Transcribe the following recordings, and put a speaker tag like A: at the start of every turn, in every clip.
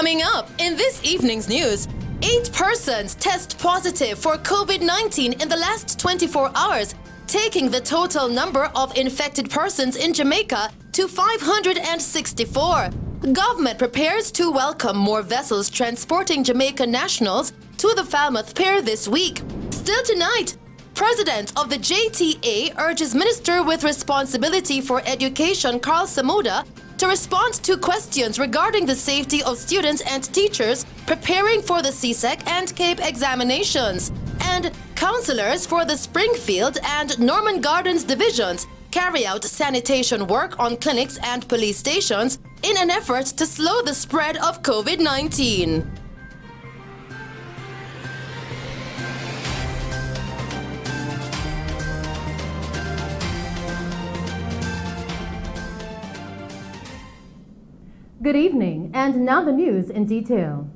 A: Coming up in this evening's news, 8 persons test positive for COVID-19 in the last 24 hours, taking the total number of infected persons in Jamaica to 564. Government prepares to welcome more vessels transporting Jamaican nationals to the FALMOUTH PIER this week. Still tonight, President of the JTA urges Minister with responsibility for education KARL SAMUDA to respond to questions regarding the safety of students and teachers preparing for the CSEC and CAPE examinations. And councillors for the Springfield and Norman Gardens divisions carry out sanitation work on clinics and police stations in an effort to slow the spread of COVID-19.
B: Good evening, and now the news in detail.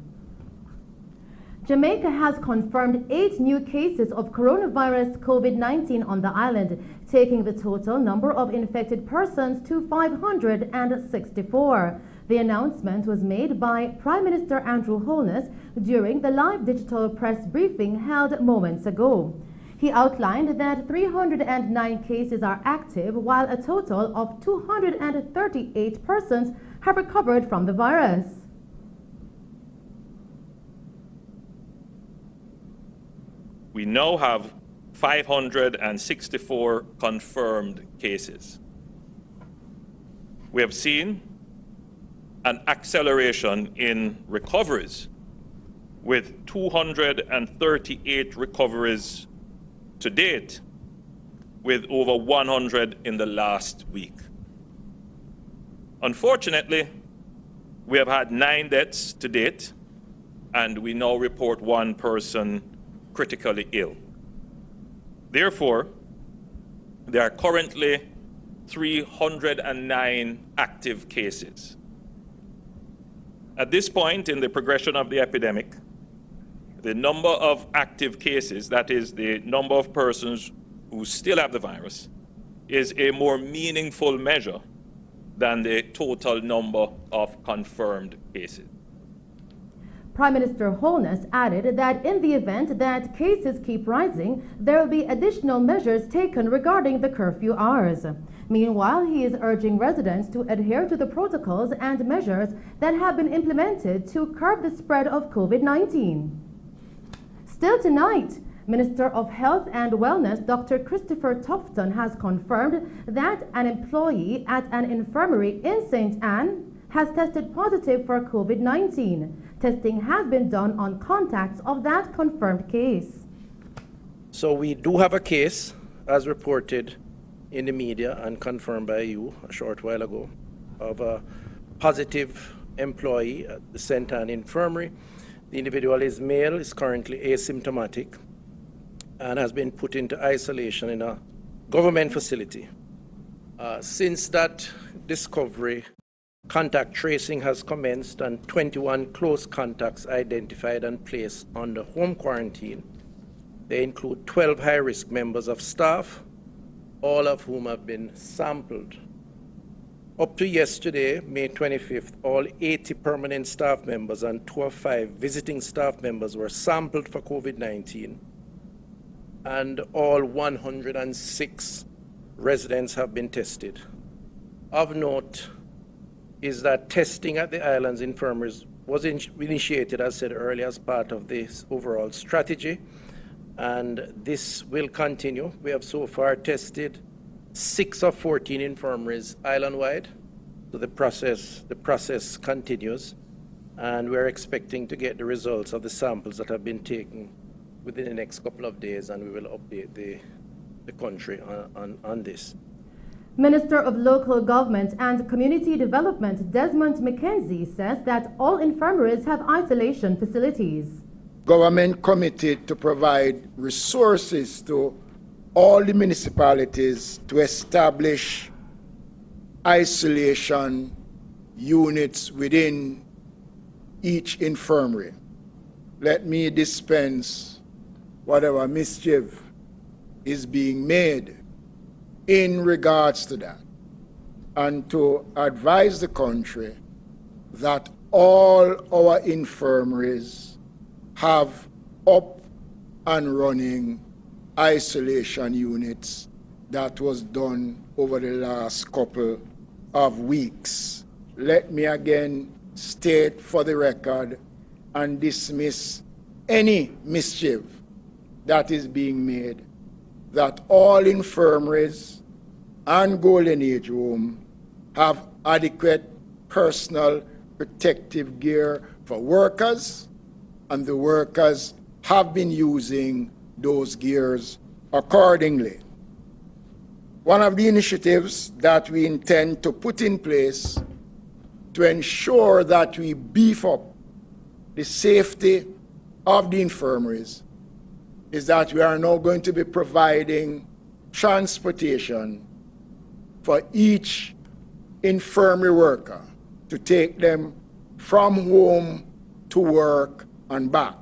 B: Jamaica has confirmed 8 new cases of coronavirus COVID-19 on the island, taking the total number of infected persons to 564. The announcement was made by Prime Minister Andrew Holness during the live digital press briefing held moments ago. He outlined that 309 cases are active, while a total of 238 persons have recovered from the virus.
C: We now have 564 confirmed cases. We have seen an acceleration in recoveries, with 238 recoveries to date, with over 100 in the last week. Unfortunately, we have had 9 deaths to date, and we now report 1 person critically ill. Therefore, there are currently 309 active cases. At this point in the progression of the epidemic, the number of active cases, that is the number of persons who still have the virus, is a more meaningful measure than the total number of confirmed cases.
B: Prime Minister Holness added that in the event that cases keep rising, there will be additional measures taken regarding the curfew hours. Meanwhile, he is urging residents to adhere to the protocols and measures that have been implemented to curb the spread of COVID-19. Still tonight, Minister of Health and Wellness Dr. Christopher Tufton has confirmed that an employee at an infirmary in St. Anne has tested positive for COVID-19. Testing has been done on contacts of that confirmed case.
D: So we do have a case, as reported in the media and confirmed by you a short while ago, of a positive employee at the St. Anne Infirmary. The individual is male, is currently asymptomatic, and has been put into isolation in a government facility. Since that discovery, contact tracing has commenced and 21 close contacts identified and placed under home quarantine. They include 12 high-risk members of staff, all of whom have been sampled. Up to yesterday, May 25th, all 80 permanent staff members and 2 of 5 visiting staff members were sampled for COVID-19, and all 106 residents have been tested. Of note is that testing at the island's infirmaries was initiated, as said earlier, as part of this overall strategy, and this will continue. We have so far tested 6 of 14 infirmaries island-wide, so the process continues, and we're expecting to get the results of the samples that have been taken within the next couple of days, and we will update the country on this.
B: Minister of Local Government and Community Development Desmond McKenzie says that all infirmaries have isolation facilities.
E: Government committed to provide resources to all the municipalities to establish isolation units within each infirmary. Let me dispense whatever mischief is being made in regards to that, and to advise the country that all our infirmaries have up and running isolation units. That was done over the last couple of weeks. Let me again state for the record and dismiss any mischief that is being made that all infirmaries and Golden Age Home have adequate personal protective gear for workers, and the workers have been using those gears accordingly. One of the initiatives that we intend to put in place to ensure that we beef up the safety of the infirmaries is that we are now going to be providing transportation for each infirmary worker to take them from home to work and back.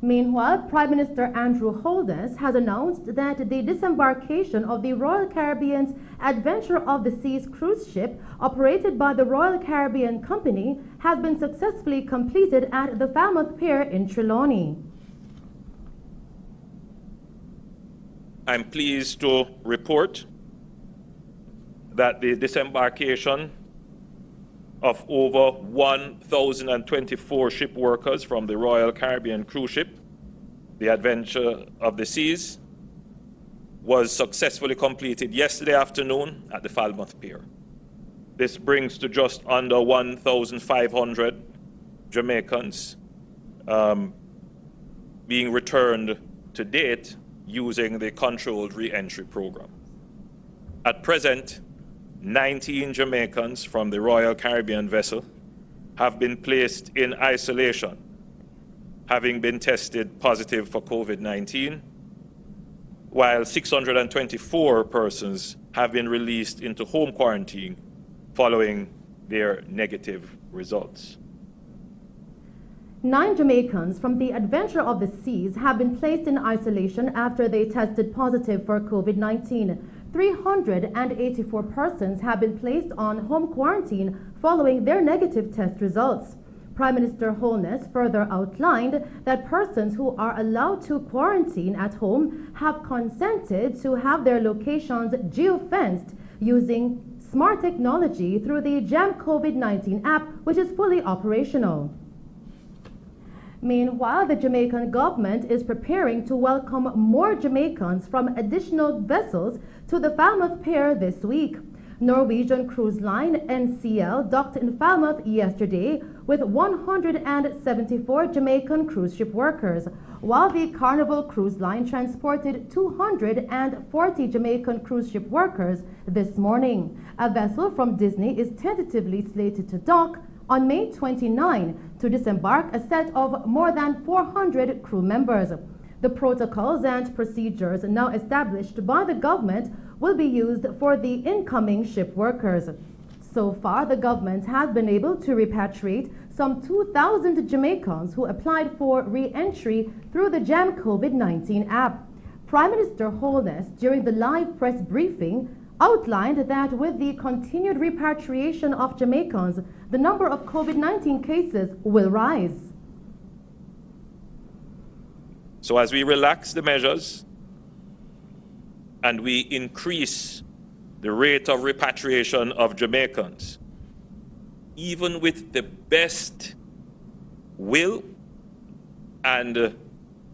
B: Meanwhile, Prime Minister Andrew Holness has announced that the disembarkation of the Royal Caribbean's Adventure of the Seas cruise ship operated by the Royal Caribbean Company has been successfully completed at the FALMOUTH Pier in Trelawney.
C: I'm pleased to report that the disembarkation of over 1,024 ship workers from the Royal Caribbean cruise ship, the Adventure of the Seas, was successfully completed yesterday afternoon at the FALMOUTH Pier. This brings to just under 1,500 Jamaicans being returned to date using the controlled re-entry program. At present, 19 Jamaicans from the Royal Caribbean vessel have been placed in isolation, having been tested positive for COVID-19, while 624 persons have been released into home quarantine following their negative results.
B: 9 Jamaicans from the Adventure of the Seas have been placed in isolation after they tested positive for COVID-19. 384 persons have been placed on home quarantine following their negative test results. Prime Minister Holness further outlined that persons who are allowed to quarantine at home have consented to have their locations geofenced using smart technology through the JAM COVID-19 app, which is fully operational. Meanwhile, the Jamaican government is preparing to welcome more Jamaicans from additional vessels to the FALMOUTH Pier this week. Norwegian Cruise Line NCL docked in Falmouth yesterday with 174 Jamaican cruise ship workers, while the Carnival Cruise Line transported 240 Jamaican cruise ship workers this morning. A vessel from Disney is tentatively slated to dock on May 29 to disembark a set of more than 400 crew members. The protocols and procedures now established by the government will be used for the incoming ship workers. So far, the government has been able to repatriate some 2,000 Jamaicans who applied for re-entry through the JAM COVID-19 app. Prime Minister Holness, during the live press briefing, outlined that with the continued repatriation of Jamaicans, the number of COVID-19 cases will rise.
C: So as we relax the measures and we increase the rate of repatriation of Jamaicans, even with the best will and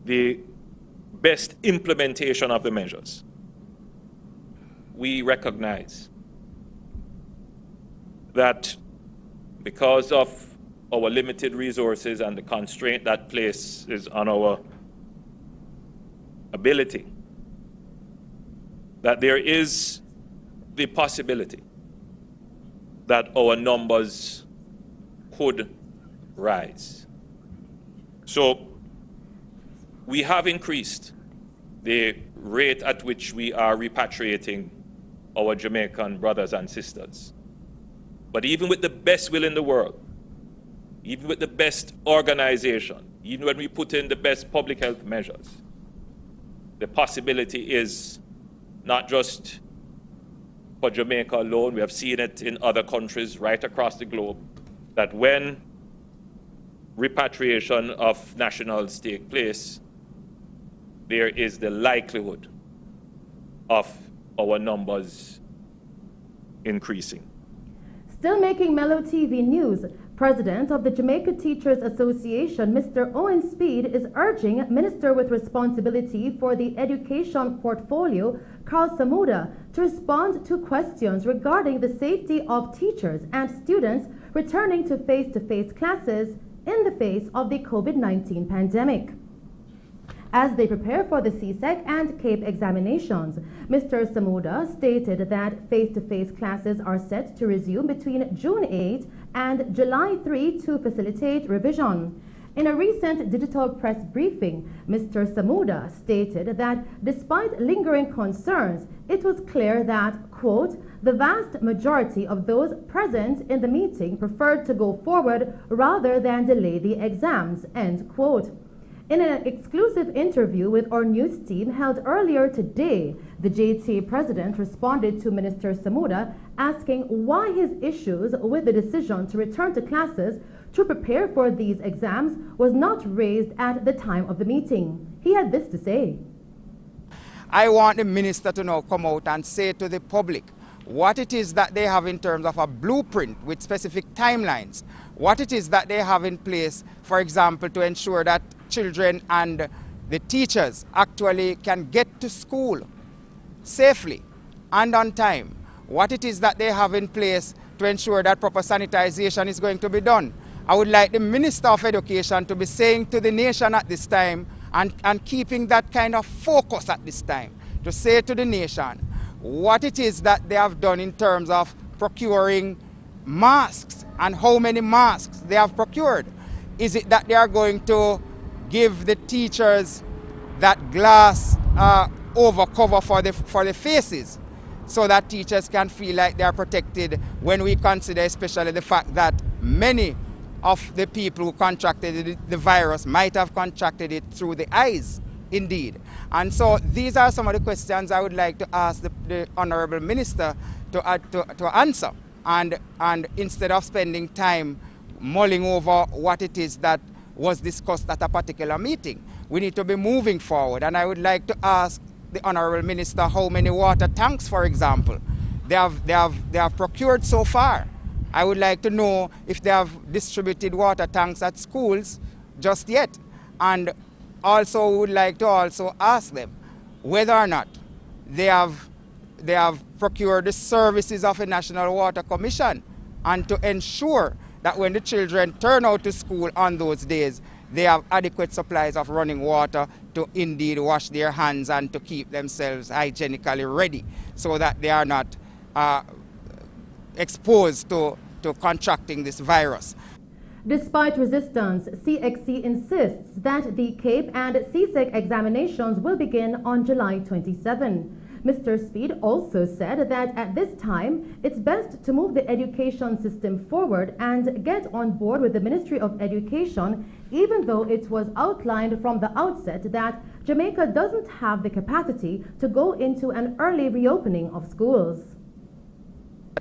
C: the best implementation of the measures, we recognize that because of our limited resources and the constraint that places on our ability, that there is the possibility that our numbers could rise. So we have increased the rate at which we are repatriating our Jamaican brothers and sisters. But even with the best will in the world, even with the best organization, even when we put in the best public health measures, the possibility is not just for Jamaica alone. We have seen it in other countries right across the globe, that when repatriation of nationals take place, there is the likelihood of our numbers increasing.
B: Still making Mello TV news, President of the Jamaica Teachers Association, Mr. Owen Speed, is urging Minister with responsibility for the education portfolio, KARL SAMUDA, to respond to questions regarding the safety of teachers and students returning to face-to-face classes in the face of the COVID-19 pandemic. As they prepare for the CSEC and CAPE examinations, Mr. SAMUDA stated that face-to-face classes are set to resume between June 8 and July 3 to facilitate revision. In a recent digital press briefing, Mr. SAMUDA stated that despite lingering concerns, it was clear that, quote, the vast majority of those present in the meeting preferred to go forward rather than delay the exams, end quote. In an exclusive interview with our news team held earlier today, the JTA president responded to Minister SAMUDA asking why his issues with the decision to return to classes to prepare for these exams was not raised at the time of the meeting. He had this to say.
F: I want the minister to now come out and say to the public what it is that they have in terms of a blueprint with specific timelines, what it is that they have in place, for example, to ensure that children and the teachers actually can get to school safely and on time, what it is that they have in place to ensure that proper sanitization is going to be done. I would like the Minister of Education to be saying to the nation at this time and keeping that kind of focus at this time, to say to the nation what it is that they have done in terms of procuring masks and how many masks they have procured. Is it that they are going to give the teachers that glass over cover for the faces so that teachers can feel like they are protected, when we consider especially the fact that many of the people who contracted the virus might have contracted it through the eyes, indeed. And so these are some of the questions I would like to ask the Honourable Minister to answer. And instead of spending time mulling over what it is that was discussed at a particular meeting, we need to be moving forward. And I would like to ask the Honourable Minister how many water tanks, for example, they have procured so far. I would like to know if they have distributed water tanks at schools just yet. And also would like to also ask them whether or not they have procured the services of a National Water Commission, and to ensure that when the children turn out to school on those days, they have adequate supplies of running water to indeed wash their hands and to keep themselves hygienically ready, so that they are not exposed to contracting this virus.
B: Despite resistance, CXC insists that the CAPE and CSEC examinations will begin on July 27. Mr. Speed also said that at this time, it's best to move the education system forward and get on board with the Ministry of Education, even though it was outlined from the outset that Jamaica doesn't have the capacity to go into an early reopening of schools.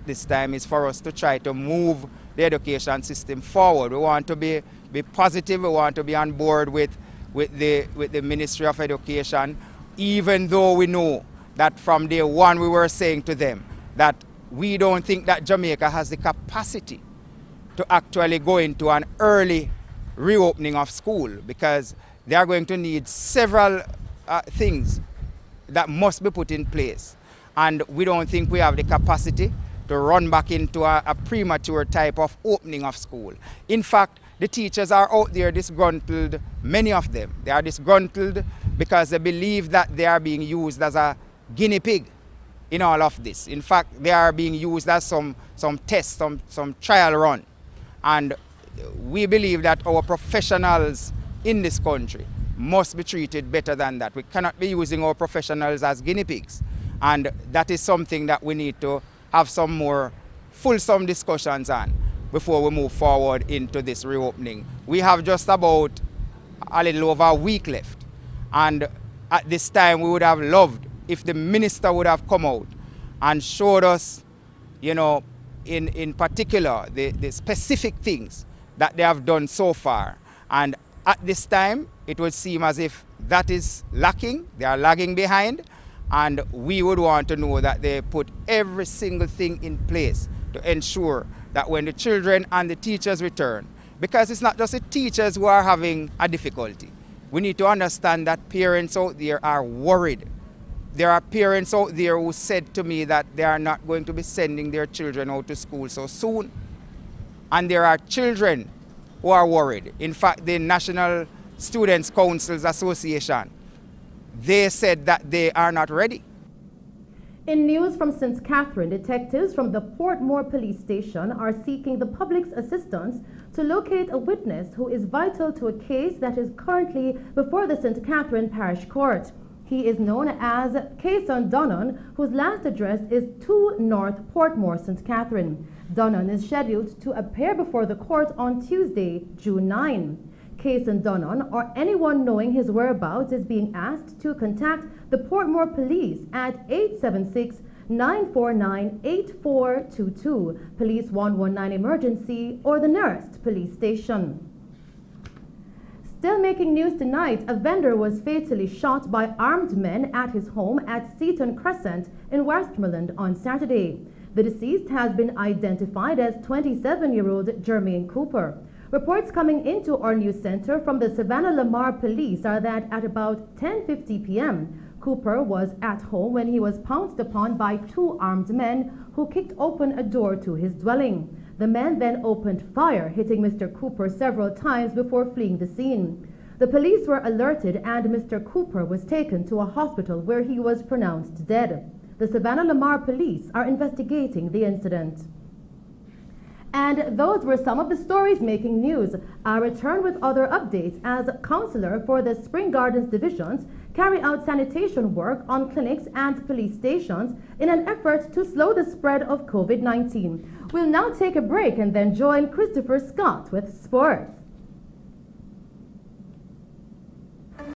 F: This time is for us to try to move the education system forward. We want to be positive. We want to be on board with the Ministry of Education, even though we know that from day one we were saying to them that we don't think that Jamaica has the capacity to actually go into an early reopening of school, because they are going to need several things that must be put in place. And we don't think we have the capacity to run back into a premature type of opening of school. In fact, the teachers are out there disgruntled, many of them. They are disgruntled because they believe that they are being used as a guinea pig in all of this. In fact, they are being used as some test, some trial run. And we believe that our professionals in this country must be treated better than that. We cannot be using our professionals as guinea pigs. And that is something that we need to have some more fulsome discussions on before we move forward into this reopening. We have just about a little over a week left. And at this time, we would have loved if the minister would have come out and showed us, in particular the specific things that they have done so far. And at this time, it would seem as if that is lacking, they are lagging behind, and we would want to know that they put every single thing in place to ensure that when the children and the teachers return, because it's not just the teachers who are having a difficulty. We need to understand that parents out there are worried. There are parents out there who said to me that they are not going to be sending their children out to school so soon. And there are children who are worried. In fact, the National Students' Councils Association, they said that they are not ready.
B: In news from St. Catherine, detectives from the Portmore Police Station are seeking the public's assistance to locate a witness who is vital to a case that is currently before the St. Catherine Parish Court. He is known as Kason Donnan, whose last address is 2 North Portmore, St. Catherine. Donnan is scheduled to appear before the court on Tuesday, June 9. Kason Donnan or anyone knowing his whereabouts is being asked to contact the Portmore Police at 876-949-8422, Police 119 Emergency, or the nearest police station. Still making news tonight, a vendor was fatally shot by armed men at his home at Seaton Crescent in Westmoreland on Saturday. The deceased has been identified as 27-year-old Jermaine Cooper. Reports coming into our news center from the Savannah Lamar Police are that at about 10:50 p.m., Cooper was at home when he was pounced upon by 2 armed men who kicked open a door to his dwelling. The men then opened fire, hitting Mr. Cooper several times before fleeing the scene. The police were alerted and Mr. Cooper was taken to a hospital where he was pronounced dead. The Savannah Lamar Police are investigating the incident. And those were some of the stories making news. I'll return with other updates as councillor for the Spring Gardens divisions carry out sanitation work on clinics and police stations in an effort to slow the spread of COVID-19. We'll now take a break and then join Christopher Scott with sports.